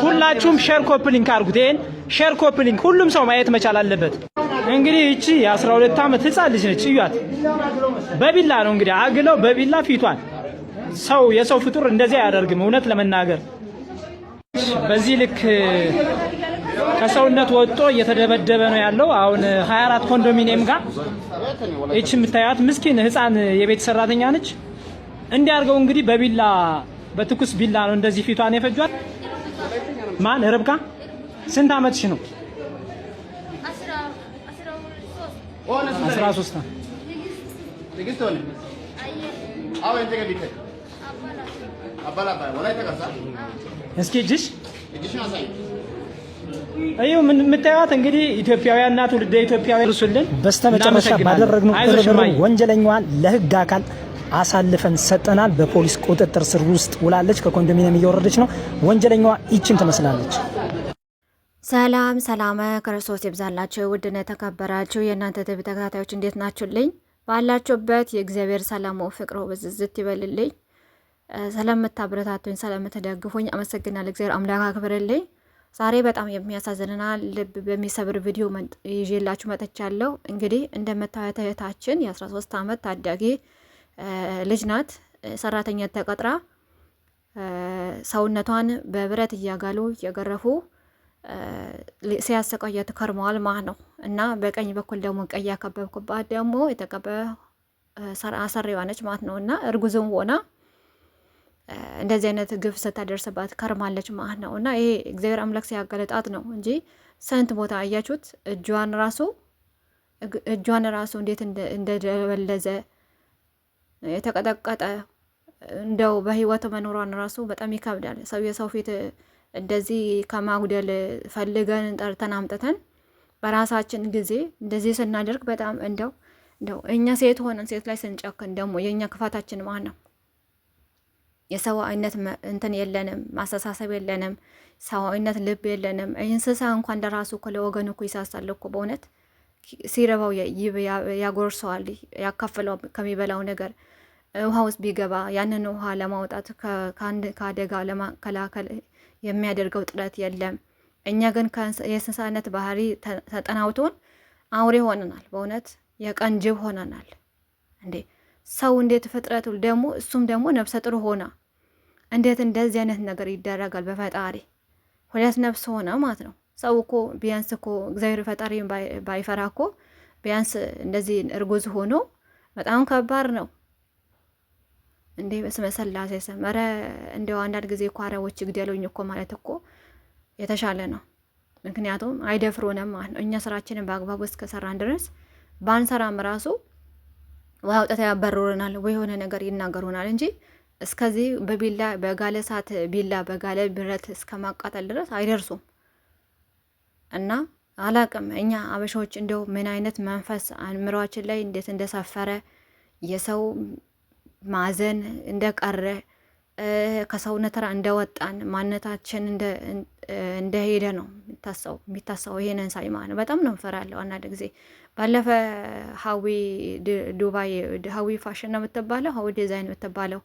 ሁላችሁም ሼር ኮፒ ሊንክ አድርጉት። ይሄን ሼር ኮፒ ሊንክ ሁሉም ሰው ማየት መቻል አለበት። እንግዲህ እቺ የ12 ዓመት ህፃን ልጅ ነች። እዩት። በቢላ ነው እንግዲህ አግለው በቢላ ፊቷን። ሰው የሰው ፍጡር እንደዚህ አያደርግም እውነት ለመናገር። በዚህ ልክ ከሰውነት ወጥቶ እየተደበደበ ነው ያለው። አሁን 24 ኮንዶሚኒየም ጋር እቺ የምታያት ምስኪን ህፃን የቤት ሰራተኛ ነች። እንዲያርገው እንግዲህ በቢላ በትኩስ ቢላ ነው እንደዚህ ፊቷን የፈጇት። ማን ረብካ ስንት አመትሽ ነው? 13 ነው። እስኪ እጅሽ አዩ ምን የምታዩት እንግዲህ ኢትዮጵያውያን እና ትውልደ ኢትዮጵያውያን ርሱልን። በስተመጨረሻ ባደረግነው ርብርብ ወንጀለኛዋን ለህግ አካል አሳልፈን ሰጠናል። በፖሊስ ቁጥጥር ስር ውስጥ ውላለች። ከኮንዶሚኒየም እየወረደች ነው። ወንጀለኛዋ ይችን ትመስላለች። ሰላም ሰላም ክርስቶስ ይብዛላችሁ። ውድና የተከበራችሁ የእናንተ ተከታታዮች እንዴት ናችሁልኝ? ባላችሁበት የእግዚአብሔር ሰላሙ ፍቅሩ ብዝዝት ይበልልኝ። ስለምታበረታቱኝ ስለምትደግፉኝ አመሰግናለሁ። እግዚአብሔር አምላክ አክብርልኝ። ዛሬ በጣም የሚያሳዝንና ልብ በሚሰብር ቪዲዮ ይዤላችሁ መጥቻለሁ። እንግዲህ እንደምታዩት እህታችን የ13 ዓመት ታዳጊ ልጅ ናት። ሰራተኛ ተቀጥራ ሰውነቷን በብረት እያጋሉ እየገረፉ ሲያሰቃያት ከርመዋል ማለት ነው። እና በቀኝ በኩል ደግሞ ቀይ ያከበብኩባት ደግሞ የተቀበ አሰሪዋ ነች ማለት ነው። እና እርጉዝም ሆና እንደዚህ አይነት ግፍ ስታደርስባት ከርማለች ማለት ነው። እና ይሄ እግዚአብሔር አምላክ ሲያገለጣት ነው እንጂ ስንት ቦታ አያችሁት። እጇን ራሱ እንዴት እንደደበለዘ የተቀጠቀጠ እንደው በህይወት መኖሯን ራሱ በጣም ይከብዳል። ሰው የሰው ፊት እንደዚህ ከማጉደል ፈልገን ጠርተን አምጥተን በራሳችን ጊዜ እንደዚህ ስናደርግ በጣም እንደው እኛ ሴት ሆነን ሴት ላይ ስንጨክን ደግሞ የኛ ክፋታችን ማለት ነው። የሰው አይነት እንትን የለንም፣ ማስተሳሰብ የለንም፣ ሰውነት ልብ የለንም። እንስሳ እንኳን እንደራሱ እኮ ለወገኑ እኮ ይሳሳል እኮ በእውነት ሲረባው ያጎርሰዋል፣ ያካፍለው ከሚበላው ነገር። ውሃ ውስጥ ቢገባ ያንን ውሃ ለማውጣት ከአደጋ ለማከላከል የሚያደርገው ጥረት የለም። እኛ ግን የእንስሳነት ባህሪ ተጠናውቶን አውሬ ሆነናል። በእውነት የቀን ጅብ ሆነናል እንዴ! ሰው እንዴት ፍጥረቱ ደግሞ እሱም ደግሞ ነፍሰ ጥሩ ሆና እንዴት እንደዚህ አይነት ነገር ይደረጋል? በፈጣሪ ሁለት ነፍስ ሆነ ማለት ነው። ሰው እኮ ቢያንስ እኮ እግዚአብሔር ፈጣሪ ባይፈራ እኮ ቢያንስ እንደዚህ እርጉዝ ሆኖ በጣም ከባድ ነው እንዴ! በስመ ስላሴ ስም። ኧረ እንደው አንዳንድ ጊዜ እኮ አረቦች ግደሉኝ እኮ ማለት እኮ የተሻለ ነው። ምክንያቱም አይደፍሩንም ማለት ነው። እኛ ስራችንን በአግባቡ እስከሰራን ድረስ ባንሰራም ራሱ ወይ አውጥተው ያባርሩናል ወይ የሆነ ነገር ይናገሩናል እንጂ እስከዚህ በቢላ በጋለ እሳት ቢላ በጋለ ብረት እስከ ማቃጠል ድረስ አይደርሱም። እና አላቅም እኛ አበሻዎች እንደው ምን አይነት መንፈስ አእምሯችን ላይ እንዴት እንደሰፈረ የሰው ማዘን እንደቀረ ከሰውነት ተራ እንደወጣን ማንነታችን እንደሄደ ነው የሚታሰው። ይሄንን ሳይ ማለት በጣም ነው እንፈራለሁ። አንዳንድ ጊዜ ባለፈ ሀዊ ፋሽን ነው የምትባለው፣ ሀዊ ዲዛይን የምትባለው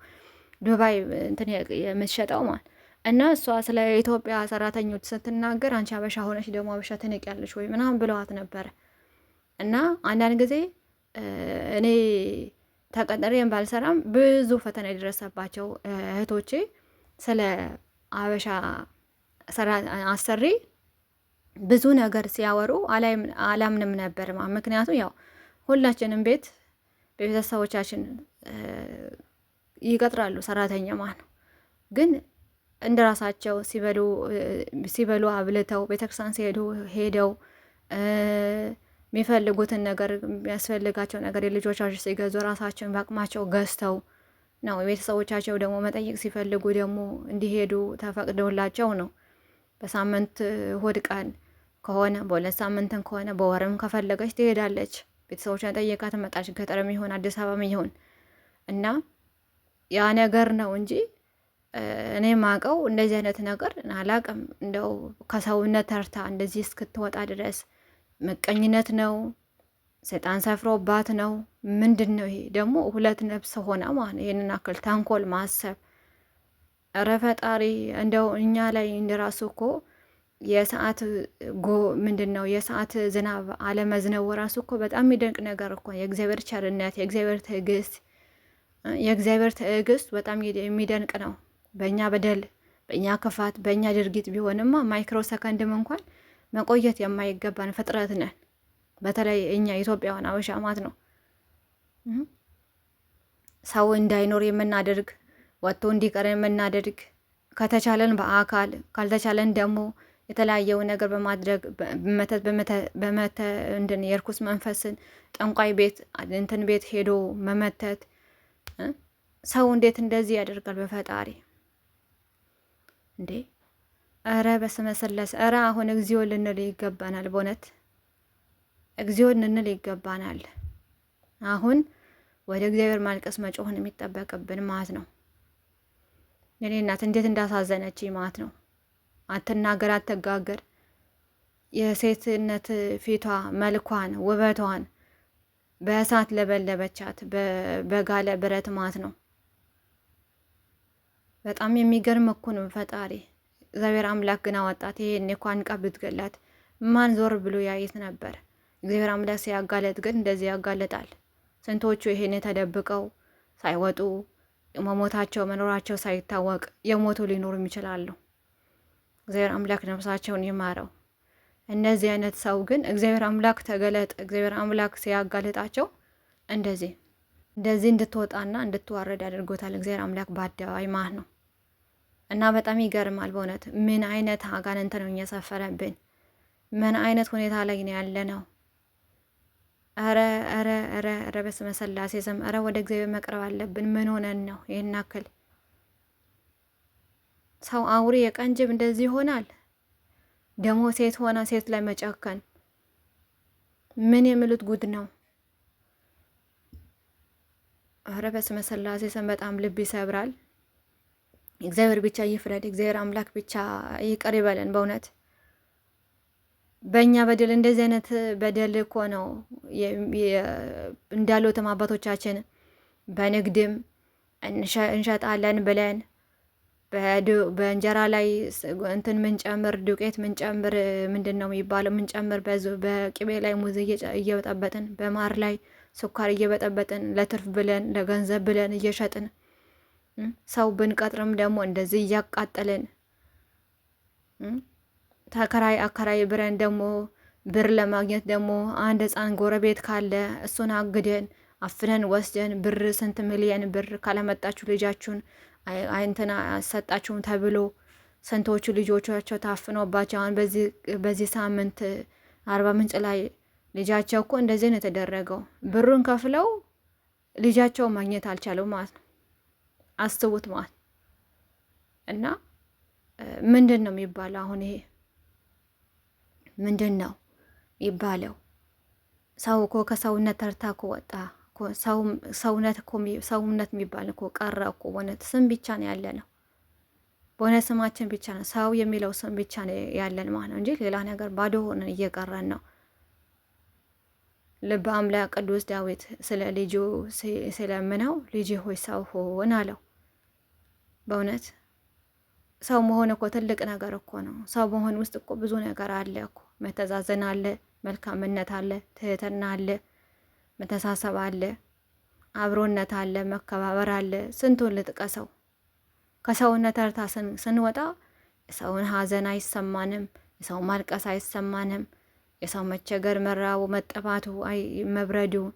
ዱባይ እንትን የምትሸጠው ማለት እና እሷ ስለ ኢትዮጵያ ሰራተኞች ስትናገር አንቺ አበሻ ሆነሽ ደግሞ አበሻ ትንቂያለሽ ወይ ምናምን ብለዋት ነበረ። እና አንዳንድ ጊዜ እኔ ተቀጥሬን ባልሰራም ብዙ ፈተና የደረሰባቸው እህቶቼ ስለ አበሻ አሰሪ ብዙ ነገር ሲያወሩ አላምንም ነበር። ምክንያቱም ያው ሁላችንም ቤተሰቦቻችን ይቀጥራሉ ሰራተኛ ማለት ነው። ግን እንደራሳቸው ሲበሉ አብልተው ቤተክርስቲያን ሲሄዱ ሄደው የሚፈልጉትን ነገር የሚያስፈልጋቸው ነገር የልጆቻቸው ሲገዙ ራሳቸውን በአቅማቸው ገዝተው ነው። የቤተሰቦቻቸው ደግሞ መጠየቅ ሲፈልጉ ደግሞ እንዲሄዱ ተፈቅደውላቸው ነው። በሳምንት እሁድ ቀን ከሆነ በሁለት ሳምንትን ከሆነ በወርም ከፈለገች ትሄዳለች። ቤተሰቦቿን ጠየቃ ትመጣች። ገጠርም ይሆን አዲስ አበባም ይሆን እና ያ ነገር ነው እንጂ እኔ ማቀው እንደዚህ አይነት ነገር አላቅም። እንደው ከሰውነት ተርታ እንደዚህ እስክትወጣ ድረስ ምቀኝነት ነው፣ ሰይጣን ሰፍሮባት ነው። ምንድን ነው ይሄ ደግሞ? ሁለት ነፍስ ሆነ ማለት ይሄንን አክል ተንኮል ማሰብ ኧረ ፈጣሪ እንደው እኛ ላይ እንደራሱ እኮ የሰዓት ምንድነው የሰዓት ዝናብ አለመዝነቡ ራሱ እኮ በጣም የሚደንቅ ነገር እኮ የእግዚአብሔር ቸርነት የእግዚአብሔር ትዕግስት በጣም የሚደንቅ ነው። በእኛ በደል በእኛ ክፋት በእኛ ድርጊት ቢሆንማ ማይክሮ ሰከንድም እንኳን መቆየት የማይገባን ፍጥረት ነን። በተለይ እኛ ኢትዮጵያውያን አበሻ ማለት ነው። ሰው እንዳይኖር የምናደርግ ወጥቶ እንዲቀር የምናደርግ ከተቻለን በአካል ካልተቻለን ደግሞ የተለያየው ነገር በማድረግ በመተት የርኩስ መንፈስን ጠንቋይ ቤት እንትን ቤት ሄዶ መመተት። ሰው እንዴት እንደዚህ ያደርጋል? በፈጣሪ እንዴ! እረ በስመ ስላሴ! እረ አሁን እግዚኦ ልንል ይገባናል። በእውነት እግዚኦ ልንል ይገባናል። አሁን ወደ እግዚአብሔር ማልቀስ መጮህን የሚጠበቅብን ማለት ነው። የኔ እናት እንዴት እንዳሳዘነች ማለት ነው። አትናገር አትጋገር። የሴትነት ፊቷ መልኳን ውበቷን በእሳት ለበለበቻት በጋለ ብረት ማለት ነው። በጣም የሚገርም እኮ ነው። ፈጣሪ እግዚአብሔር አምላክ ግን አወጣት። ይሄን እንኳን ቀብ ብትገላት ማን ዞር ብሎ ያየት ነበር? እግዚአብሔር አምላክ ሲያጋለጥ ግን እንደዚህ ያጋለጣል። ስንቶቹ ይሄን ተደብቀው ሳይወጡ መሞታቸው መኖራቸው ሳይታወቅ የሞቱ ሊኖሩም ይችላሉ። እግዚአብሔር አምላክ ነፍሳቸውን ይማረው። እነዚህ አይነት ሰው ግን እግዚአብሔር አምላክ ተገለጠ። እግዚአብሔር አምላክ ሲያጋልጣቸው እንደዚህ እንድትወጣና እንድትዋረድ አድርጎታል። እግዚአብሔር አምላክ በአደባባይ ማለት ነው። እና በጣም ይገርማል በእውነት ምን አይነት አጋንንት ነው እየሰፈረብን? ምን አይነት ሁኔታ ላይ ነው ያለ ነው? ኧረ በስመ ስላሴ ስም ኧረ ወደ እግዚአብሔር መቅረብ አለብን። ምን ሆነን ነው ይህን አክል ሰው አውሬ የቀንጅብ እንደዚህ ይሆናል? ደግሞ ሴት ሆና ሴት ላይ መጨከን ምን የሚሉት ጉድ ነው? ኧረ በስመ ስላሴ ስም በጣም ልብ ይሰብራል። እግዚአብሔር ብቻ ይፍረድ። እግዚአብሔር አምላክ ብቻ ይቅር ይበለን። በእውነት በእኛ በደል እንደዚህ አይነት በደል እኮ ነው እንዳሉትም አባቶቻችን በንግድም እንሸጣለን ብለን በእንጀራ ላይ እንትን ምንጨምር ዱቄት ምንጨምር ምንድን ነው የሚባለው ምንጨምር በቅቤ ላይ ሙዝ እየበጠበጥን በማር ላይ ስኳር እየበጠበጥን ለትርፍ ብለን ለገንዘብ ብለን እየሸጥን ሰው ብንቀጥርም ደግሞ እንደዚህ እያቃጠልን ተከራይ አከራይ ብረን ደግሞ ብር ለማግኘት ደግሞ አንድ ሕፃን ጎረቤት ካለ እሱን አግደን አፍነን ወስደን ብር ስንት ሚሊየን ብር ካለመጣችሁ ልጃችሁን አይንተና ሰጣችሁን ተብሎ ስንቶቹ ልጆቻቸው ታፍኖባቸው አሁን በዚህ ሳምንት አርባ ምንጭ ላይ ልጃቸው እኮ እንደዚህ ነው የተደረገው። ብሩን ከፍለው ልጃቸው ማግኘት አልቻለው ማለት ነው። አስቡት ማለት እና ምንድን ነው የሚባለው? አሁን ይሄ ምንድን ነው የሚባለው? ሰው እኮ ከሰውነት ተርታ እኮ ወጣ። ሰውነት የሚባል እኮ ቀረ እኮ። በእውነት ስም ብቻ ነው ያለ ነው። በእውነት ስማችን ብቻ ነው ሰው የሚለው ስም ብቻ ነው ያለን ማለት ነው እንጂ ሌላ ነገር ባዶ ሆነን እየቀረን ነው። ልበ አምላክ ቅዱስ ዳዊት ስለ ልጁ ስለምነው ልጅ ሆይ ሰው ሆን አለው። በእውነት ሰው መሆን እኮ ትልቅ ነገር እኮ ነው። ሰው መሆን ውስጥ እኮ ብዙ ነገር አለ እኮ። መተዛዘን አለ፣ መልካምነት አለ፣ ትህትና አለ፣ መተሳሰብ አለ፣ አብሮነት አለ፣ መከባበር አለ። ስንቱን ልጥቀሰው። ከሰውነት ተርታ ስንወጣ የሰውን ሀዘን አይሰማንም፣ የሰው ማልቀስ አይሰማንም፣ የሰው መቸገር፣ መራቡ፣ መጠባቱ፣ መብረዱን፣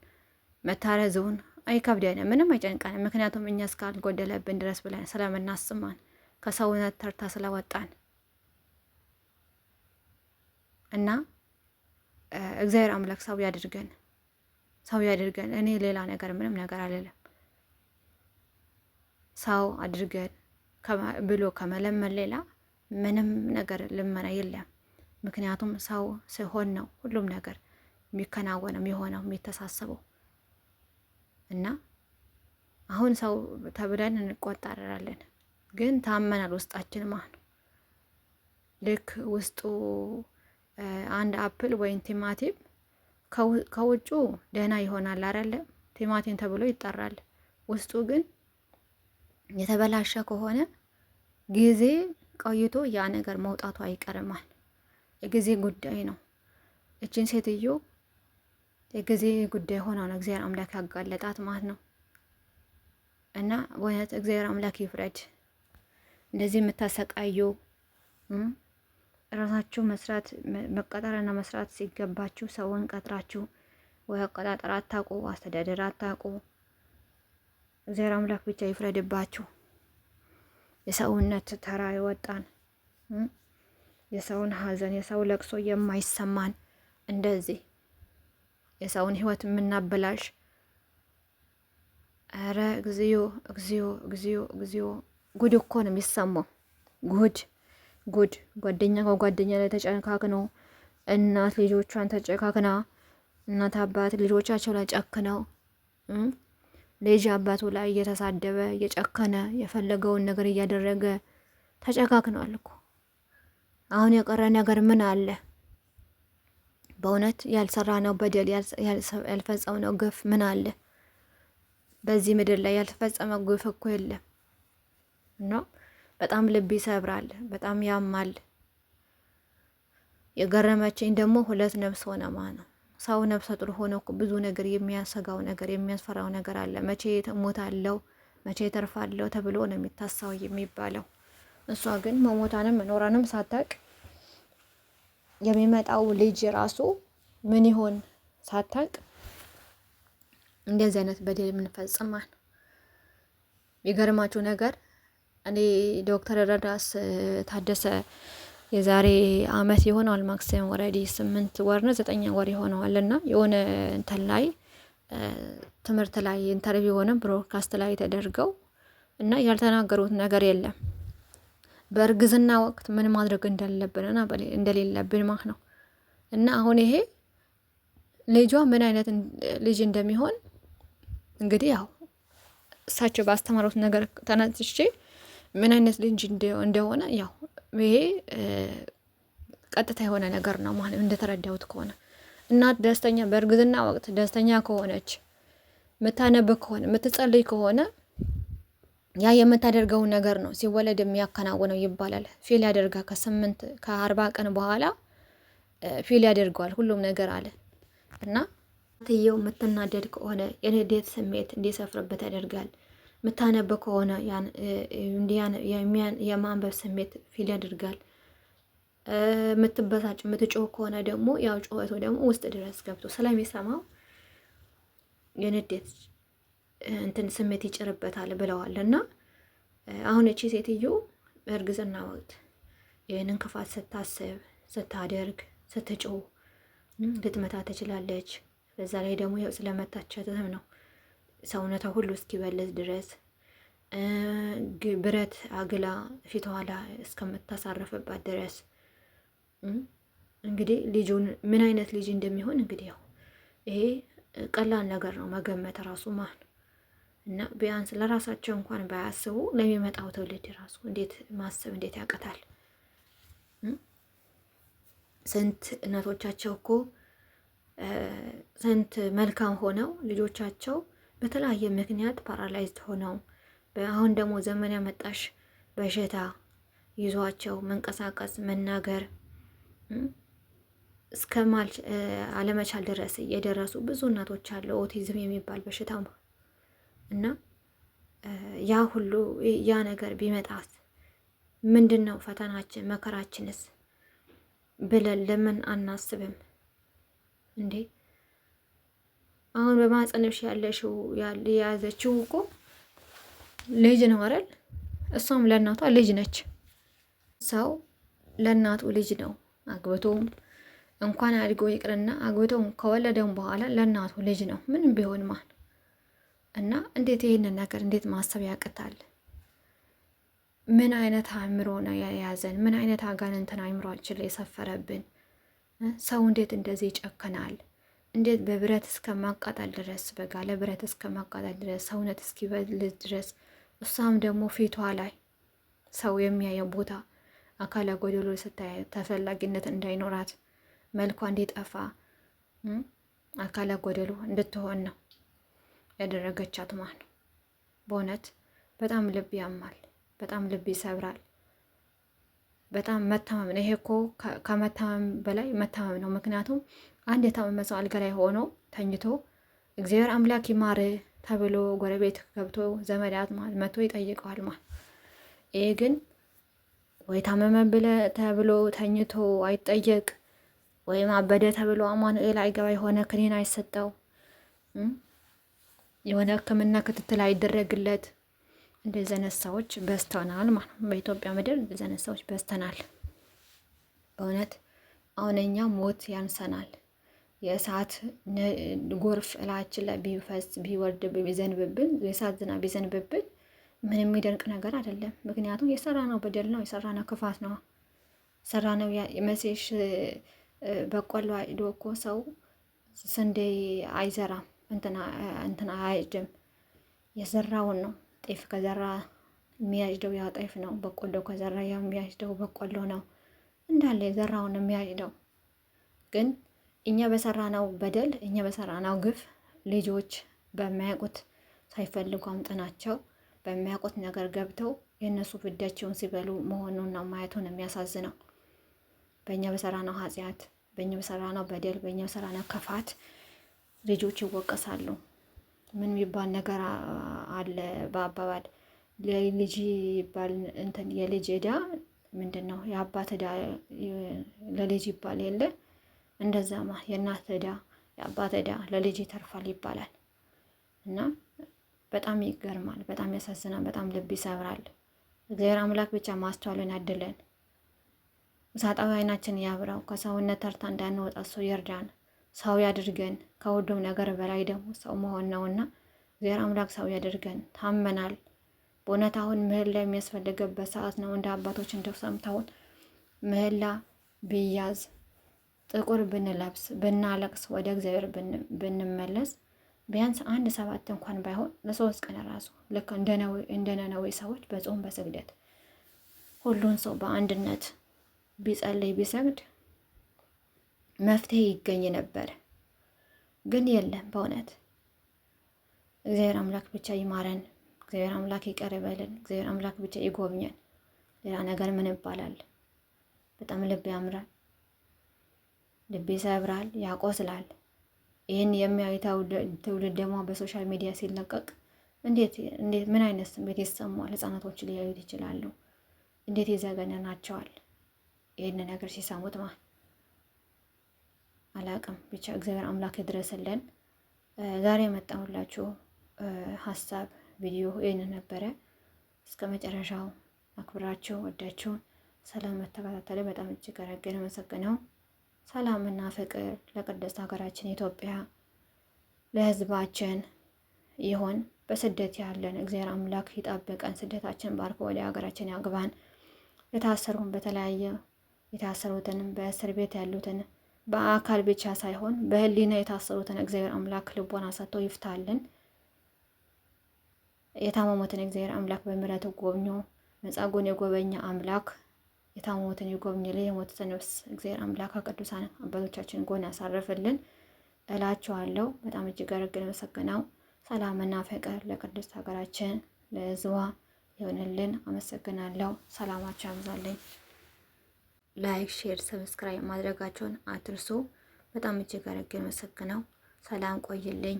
መታረዙን አይከብደንም፣ ምንም አይጨንቀንም። ምክንያቱም እኛ እስካልጎደለብን ድረስ ብለን ስለምናስማን ከሰውነት ተርታ ስለወጣን እና እግዚአብሔር አምላክ ሰው ያድርገን፣ ሰው ያድርገን። እኔ ሌላ ነገር ምንም ነገር አልልም። ሰው አድርገን ብሎ ከመለመን ሌላ ምንም ነገር ልመና የለም። ምክንያቱም ሰው ሲሆን ነው ሁሉም ነገር የሚከናወነው የሚሆነው የሚተሳሰበው እና አሁን ሰው ተብለን እንቆጣጠራለን፣ ግን ታመናል ውስጣችን ማለት ነው። ልክ ውስጡ አንድ አፕል ወይም ቲማቲም ከውጩ ደህና ይሆናል አይደለ? ቲማቲም ተብሎ ይጠራል። ውስጡ ግን የተበላሸ ከሆነ ጊዜ ቆይቶ ያ ነገር መውጣቱ አይቀርማል። የጊዜ ጉዳይ ነው። እችን ሴትዮ የጊዜ ጉዳይ ሆና ነው እግዚአብሔር አምላክ ያጋለጣት ማለት ነው። እና በእውነት እግዚአብሔር አምላክ ይፍረድ። እንደዚህ የምታሰቃዩ ራሳችሁ መስራት መቀጠርና መስራት ሲገባችሁ ሰውን ቀጥራችሁ ወይ አቀጣጠር አታውቁ፣ አስተዳደር አታውቁ። እግዚአብሔር አምላክ ብቻ ይፍረድባችሁ። የሰውነት ተራ ይወጣን፣ የሰውን ሀዘን የሰው ለቅሶ የማይሰማን እንደዚህ የሰውን ህይወት የምናበላሽ። አረ እግዚኦ እግዚኦ እግዚኦ እግዚኦ! ጉድ እኮ ነው የሚሰማው። ጉድ ጓደኛ ከጓደኛ ላይ ተጨካክነው፣ እናት ልጆቿን ተጨካክና፣ እናት አባት ልጆቻቸው ላይ ጨክነው፣ ልጅ አባቱ ላይ እየተሳደበ እየጨከነ የፈለገውን ነገር እያደረገ ተጨካክነዋል እኮ። አሁን የቀረ ነገር ምን አለ? በእውነት ያልሰራ ነው በደል ያልፈጸም ነው ግፍ ምን አለ? በዚህ ምድር ላይ ያልተፈጸመ ግፍ እኮ የለም። ነው በጣም ልብ ይሰብራል፣ በጣም ያማል። የገረመችኝ ደግሞ 2 ነፍስ ሆነ ማለት ነው። ሰው ነፍሰ ጡር ሆኖ እኮ ብዙ ነገር የሚያሰጋው ነገር የሚያስፈራው ነገር አለ። መቼ እሞታለሁ መቼ ተርፋለሁ ተብሎ ነው የሚታሰው የሚባለው። እሷ ግን መሞታንም መኖራንም ሳታቅ የሚመጣው ልጅ ራሱ ምን ይሆን ሳታቅ እንደዚህ አይነት በደል የምንፈጽማል። የገርማችሁ ነገር እኔ ዶክተር ረዳስ ታደሰ የዛሬ አመት ይሆነዋል ማክሲመም ወረዲ 8 ወር ነው 9 ወር ይሆነዋል እና የሆነ እንትን ላይ ትምህርት ላይ ኢንተርቪው ሆነ ብሮድካስት ላይ ተደርገው እና ያልተናገሩት ነገር የለም በእርግዝና ወቅት ምን ማድረግ እንዳለብንና እንደሌለብን ማለት ነው። እና አሁን ይሄ ልጇ ምን አይነት ልጅ እንደሚሆን እንግዲህ ያው እሳቸው ባስተማሩት ነገር ተነስቼ ምን አይነት ልጅ እንደሆነ ያው ይሄ ቀጥታ የሆነ ነገር ነው ማለት እንደተረዳሁት ከሆነ እናት ደስተኛ በእርግዝና ወቅት ደስተኛ ከሆነች መታነብ ከሆነ የምትጸልይ ከሆነ ያ የምታደርገው ነገር ነው ሲወለድ የሚያከናውነው ይባላል። ፊል ያደርጋ ከ40 ቀን በኋላ ፊል ያደርገዋል ሁሉም ነገር አለ እና ትየው የምትናደድ ከሆነ የንዴት ስሜት እንዲሰፍርበት ያደርጋል። የምታነብ ከሆነ የማንበብ ስሜት ፊል ያደርጋል። የምትበሳጭ የምትጮህ ከሆነ ደግሞ ያው ጮኸቱ ደግሞ ውስጥ ድረስ ገብቶ ስለሚሰማው የንዴት እንትን ስሜት ይጭርበታል ብለዋል። እና አሁን እቺ ሴትዮ በእርግዝና ወቅት ይህንን ክፋት ስታስብ ስታደርግ ስትጮህ ልትመታ ትችላለች። በዛ ላይ ደግሞ ስለመታቸትም ነው ሰውነቷ ሁሉ እስኪበልዝ ድረስ ብረት አግላ ፊቷ ላይ እስከምታሳርፍባት ድረስ እንግዲህ ልጁን ምን አይነት ልጅ እንደሚሆን እንግዲህ ያው ይሄ ቀላል ነገር ነው መገመት ራሱ ማለት እና ቢያንስ ለራሳቸው እንኳን ባያስቡ ለሚመጣው ትውልድ ራሱ እንዴት ማሰብ እንዴት ያቀታል። ስንት እናቶቻቸው እኮ ስንት መልካም ሆነው ልጆቻቸው በተለያየ ምክንያት ፓራላይዝድ ሆነው አሁን ደግሞ ዘመን ያመጣሽ በሽታ ይዟቸው መንቀሳቀስ መናገር እስከማል አለመቻል ድረስ የደረሱ ብዙ እናቶች አሉ። ኦቲዝም የሚባል በሽታ እና ያ ሁሉ ያ ነገር ቢመጣስ ምንድነው ፈተናችን መከራችንስ ብለን ለምን አናስብም እንዴ? አሁን በማህፀንሽ ያለሽው የያዘችው እኮ ልጅ ነው አይደል? እሷም ለእናቷ ልጅ ነች። ሰው ለእናቱ ልጅ ነው። አግብቶም እንኳን አድጎ ይቅርና አግብቶም ከወለደም በኋላ ለእናቱ ልጅ ነው ምንም ቢሆን ማን እና እንዴት ይሄንን ነገር እንዴት ማሰብ ያቅታል? ምን አይነት አእምሮ ነው የያዘን? ምን አይነት አጋንንትን አእምሮአችን ላይ የሰፈረብን? ሰው እንዴት እንደዚህ ይጨክናል? እንዴት በብረት እስከ ማቃጠል ድረስ በጋለ ብረት እስከ ማቃጠል ድረስ ሰውነት እስኪበልዝ ድረስ እሷም ደግሞ ፊቷ ላይ ሰው የሚያየው ቦታ አካለ ጎደሎ ስታይ ተፈላጊነት እንዳይኖራት መልኳ እንዲጠፋ አካለ ጎደሎ እንድትሆን ነው ያደረገቻት ማለት ነው። በእውነት በጣም ልብ ያማል፣ በጣም ልብ ይሰብራል። በጣም መታመም ነው። ይሄ እኮ ከመታመም በላይ መታመም ነው። ምክንያቱም አንድ የታመመ ሰው አልጋ ላይ ሆኖ ተኝቶ እግዚአብሔር አምላክ ይማር ተብሎ ጎረቤት ገብቶ ዘመዳት ማለት መቶ ይጠይቀዋል ማለት። ይሄ ግን ወይ ታመመ ብለ ተብሎ ተኝቶ አይጠየቅ፣ ወይም አበደ ተብሎ አማኑኤል አይገባ፣ የሆነ ክኒን አይሰጠው፣ የሆነ ሕክምና ክትትል አይደረግለት። እንደዚህ አይነት ሰዎች በዝተናል ማለት ነው። በኢትዮጵያ ምድር እንደዚህ አይነት ሰዎች በዝተናል። በእውነት አሁነኛ ሞት ያንሰናል። የእሳት ጎርፍ እላችን ላይ ቢፈስ ቢወርድ ቢዘንብብን፣ የእሳት ዝናብ ቢዘንብብን ምንም የሚደንቅ ነገር አይደለም። ምክንያቱም የሰራነው በደል ነው፣ የሰራነው ክፋት ነው። የሰራነው መሴሽ በቆሎ አይዶ እኮ ሰው ስንዴ አይዘራም፣ እንትና አያጭድም። የዘራውን ነው። ጤፍ ከዘራ የሚያጭደው ያ ጤፍ ነው። በቆሎ ከዘራ የሚያጭደው በቆሎ ነው። እንዳለ የዘራውን የሚያጭደው። ግን እኛ በሰራነው በደል፣ እኛ በሰራነው ግፍ ልጆች በማያውቁት ሳይፈልጉ አምጥናቸው በሚያውቁት ነገር ገብተው የእነሱ ፍዳቸውን ሲበሉ መሆኑና ማየቱን የሚያሳዝነው። በእኛ በሰራነው ኃጢአት፣ በእኛ በሰራነው በደል፣ በእኛ በሰራነው ክፋት ልጆች ይወቀሳሉ። ምን የሚባል ነገር አለ በአባባል ለልጅ ይባል እንትን የልጅ ዕዳ ምንድን ነው? የአባት ዕዳ ለልጅ ይባል የለ? እንደዛማ የእናት ዕዳ የአባት ዕዳ ለልጅ ይተርፋል ይባላል። እና በጣም ይገርማል፣ በጣም ያሳዝናል፣ በጣም ልብ ይሰብራል። እግዚአብሔር አምላክ ብቻ ማስተዋልን ያድለን፣ ውሳጣዊ ዓይናችን ያብራው፣ ከሰውነት ተርታ እንዳንወጣ ሰው ይርዳን፣ ሰው ያድርገን። ከሁሉም ነገር በላይ ደግሞ ሰው መሆን ነውና እግዚአብሔር አምላክ ሰው ያድርገን። ታመናል በእውነት አሁን ምህላ የሚያስፈልግበት ሰዓት ነው። እንደ አባቶች እንደው ሰምተውን ምህላ ብያዝ ጥቁር ብንለብስ ብናለቅስ ወደ እግዚአብሔር ብንመለስ ቢያንስ 1 እንኳን ባይሆን ለ3 ቀን ራሱ ልክ እንደ ነነዌ ሰዎች በጾም በስግደት ሁሉን ሰው በአንድነት ቢጸልይ ቢሰግድ መፍትሄ ይገኝ ነበር። ግን የለም። በእውነት እግዚአብሔር አምላክ ብቻ ይማረን፣ እግዚአብሔር አምላክ ይቅር ይበለን፣ እግዚአብሔር አምላክ ብቻ ይጎብኘን። ሌላ ነገር ምን ይባላል? በጣም ልብ ያምራል፣ ልብ ይሰብራል፣ ያቆስላል። ይህን የሚያዩ ትውልድ ደግሞ በሶሻል ሚዲያ ሲለቀቅ እንዴት ምን አይነት ስሜት ይሰማዋል? ህጻናቶች ሊያዩት ይችላሉ። እንዴት ይዘገነናቸዋል? ይህን ነገር ሲሰሙት አላቅም። ብቻ እግዚአብሔር አምላክ ይድረስልን። ዛሬ የመጣሁላችሁ ሀሳብ ቪዲዮ ይህን ነበረ። እስከ መጨረሻው አክብራችሁ ወዳችሁ ሰላም መተከታተል በጣም እጅግ አድርገን አመሰግናለሁ። ሰላምና ፍቅር ለቅድስት ሀገራችን ኢትዮጵያ ለህዝባችን ይሆን። በስደት ያለን እግዚአብሔር አምላክ ይጠብቀን። ስደታችን ባርኮ ወደ ሀገራችን ያግባን። የታሰሩን በተለያየ የታሰሩትን በእስር ቤት ያሉትን በአካል ብቻ ሳይሆን በህሊና የታሰሩትን እግዚአብሔር አምላክ ልቦና ሰጥቶ ይፍታልን። የታመሙትን እግዚአብሔር አምላክ በምሕረቱ ጎብኞ መጻጉዕን የጎበኘ አምላክ የታመሙትን ይጎብኝልን። የሞቱትን ነፍስ እግዚአብሔር አምላክ ከቅዱሳን አባቶቻችን ጎን ያሳርፍልን እላችኋለሁ። በጣም እጅግ አድርገን አመሰግናለሁ። ሰላምና ፍቅር ለቅድስት ሀገራችን ለህዝቧ ይሆንልን። አመሰግናለሁ። ሰላማችሁ ያብዛልኝ። ላይክ፣ ሼር፣ ሰብስክራይብ ማድረጋቸውን አትርሱ። በጣም እጅግ አድርገን አመሰግናለሁ። ሰላም ቆይልኝ።